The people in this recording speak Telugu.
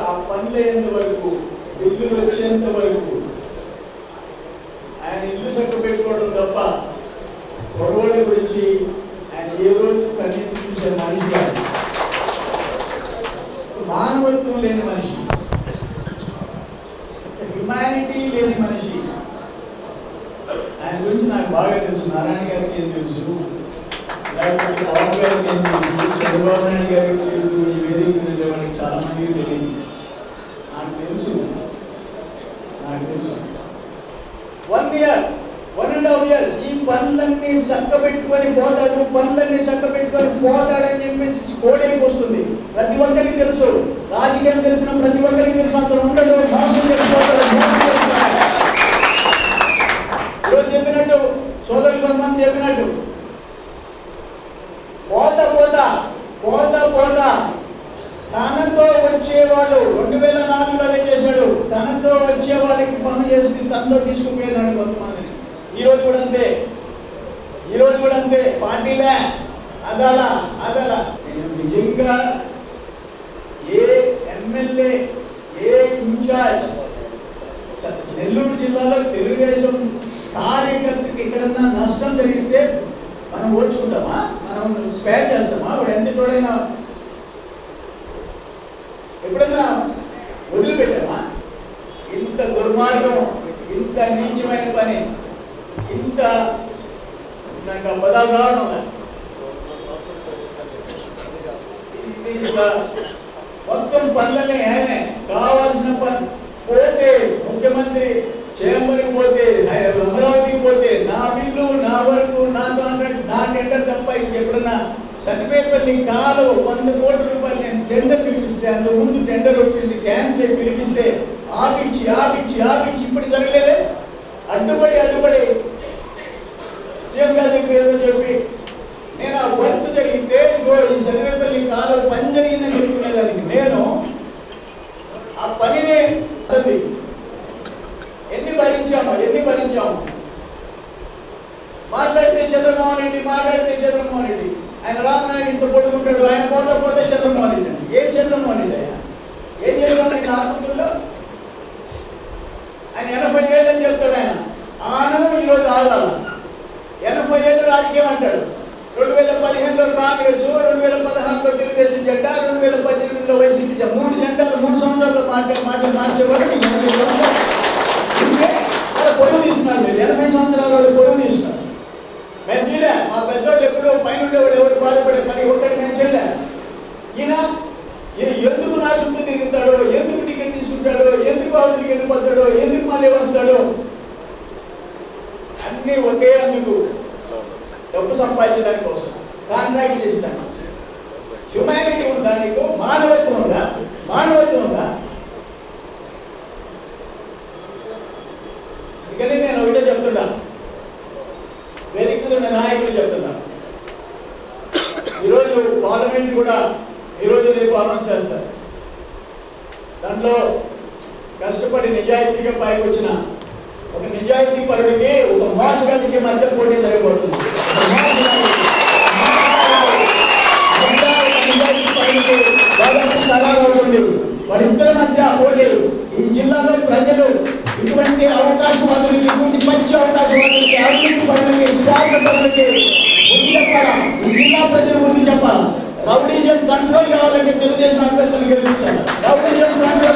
ఆ పనులు అయ్యేంత వరకు, బిల్లులు వచ్చేంత వరకు ఆయన ఇల్లు చక్క పెట్టుకోవడం తప్ప పొరవాళ్ళ గురించి ఆయన ఏ రోజు కన్నీటి చూసే మనిషి కాదు. మానవత్వం లేని మనిషి, హ్యుమానిటీ లేని మనిషి. ఆయన గురించి నాకు బాగా తెలుసు. నారాయణ గారికి ఏం తెలుసు, లేకపోతే బాబు గారికి ఏం తెలుసు, చంద్రబాబు నాయుడు గారికి తెలియదు, ఈ వేదిక మీద వాళ్ళకి చాలా మందికి తెలియదు. నాకు తెలుసు. 1 year, 1.5 years ఈ పనులన్నీ చక్కబెట్టుకొని పోతాడని చెప్పేసి కోడేకి వస్తుంది. ప్రతి ఒక్కరికి తెలుసు, రాజకీయం తెలిసిన ప్రతి ఒక్కరికి తెలుసు. అతను ఉండడు, మోసం తెలిసిపోతాడు. ఈరోజు చెప్పినట్టు సోదరులు కొంతమంది చెప్పినట్టు పోతా తనతో వచ్చేవాళ్ళు 2004లో అదే చేశాడు. తనతో వచ్చే వాళ్ళకి పనులు చేసి తనతో తీసుకుపోయినాడు కొంతమందిని. ఈ రోజు కూడా అంతే. పార్టీలే అదాలా. నేను నిజంగా ఏ ఎమ్మెల్యే, ఏ ఇన్ఛార్జ్ నెల్లూరు జిల్లాలో తెలుగుదేశం కార్యకర్తకి ఎక్కడన్నా నష్టం జరిగితే మనం ఓర్చుకుంటామా? మనం స్పేర్ చేస్తామా? వాడు ఎంతటోడైనా ఎప్పుడన్నా వదిలిపెట్టామా? ఇంత దుర్మార్గం, ఇంత నీచమైన పని, ఇంత నాకు పదాలు రావడం మొత్తం పనులనే ఆయనే కావాల్సిన పని. పోతే ముఖ్యమంత్రి చేంబర్కి పోతే, అమరావతికి పోతే, నా బిల్లు, నా వరకు, నా కాంట్రాక్ట్, నా టెండర్ తప్ప ఎప్పుడన్నా సర్వేపల్లి కాలు 100 కోట్ల రూపాయలు నేను టెండర్ పిలిపిస్తే, అందులో ముందు టెండర్ వచ్చింది, క్యాన్సిల్ అయి పిలిపిస్తే ఆపించి ఇప్పుడు జరగలేదే. అడ్డుపడి సీఎం గారి దగ్గర ఏదో చెప్పి నేను ఆ వర్క్ జరిగితే ఇదో ఈ సర్వేపల్లి కాలు పని జరిగిందని చెప్పుకునేదానికి నేను ఆ పనిని ఎన్ని భరించాము. మాట్లాడితే చంద్రమోహన్ రెడ్డి, ఆయన రామనాయుడు ఇంత పొడుగుంటాడు, ఆయన పోతే చంద్రమోహన్ రెడ్డి అండి. ఏం చంద్రమోహన్ రెడ్డి అయ్యా? ఏం చేద్దాం రెడ్డి ఆత్మతుల్లో? ఆయన 80 ఏళ్ళు అని చెప్తాడు. ఆయన ఆనం ఈరోజు ఆదాల 80 ఏళ్ళు రాజకీయం అంటాడు. 2015లో కాంగ్రెస్, 2016లో తెలుగుదేశం జెండా, 2018లో వైసీపీ జెండా, 3 జెండాలు 3 సంవత్సరాల్లో మార్చేవారు. పొరుగు తీస్తున్నారు మీరు. 80 సంవత్సరాల వాళ్ళు పొరుగు తీస్తున్నారు. మేము తీలే. మా పెద్దోళ్ళు ఎప్పుడూ పైన ఉండేవాళ్ళు ఎవరు బాధపడే పని ఒకటి మేము చేయలే. ఈయన ఎందుకు నా చుట్టూ తిరుగుతాడో, ఎందుకు టికెట్ తీసుకుంటాడో, ఎందుకు అవతలికి వెళ్ళిపోతాడో, ఎందుకు మళ్ళీ వస్తాడో, అన్నీ ఒకే అందుకు డబ్బు సంపాదించడానికి కోసం, కాంట్రాక్ట్ చేసినాను. హ్యుమానిటీ ఉందా నీకు? మానవత్వం ఉందా? అందుకని నేను ఒకటే చెప్తున్నా, వేదిక మీద ఉన్న నాయకులు చెప్తున్నా, ఈరోజు పార్లమెంట్ కూడా ఈరోజు రేపు అనౌన్స్ చేస్తారు. దాంట్లో కష్టపడి నిజాయితీగా పైకి వచ్చిన ఒక నిజాయితీ పరుడికి ఒక మోసగాడికి మధ్య పోటీ జరగబడుతుంది. వాళ్ళిద్దరి మధ్య పోటీ. ఈ జిల్లాలో ప్రజలు ఇటువంటి అవకాశవాదులకి, ఇటువంటి మంచి అవకాశవాదులకి, అభివృద్ధి పనులకి, స్వార్థ పనులకి బుద్ధి చెప్పాలా? ఈ జిల్లా ప్రజలు బుద్ధి చెప్పాలా? రౌడీజం కంట్రోల్ కావాలంటే తెలుగుదేశం అభ్యర్థులు గెలిపించాలి. Rowdyism control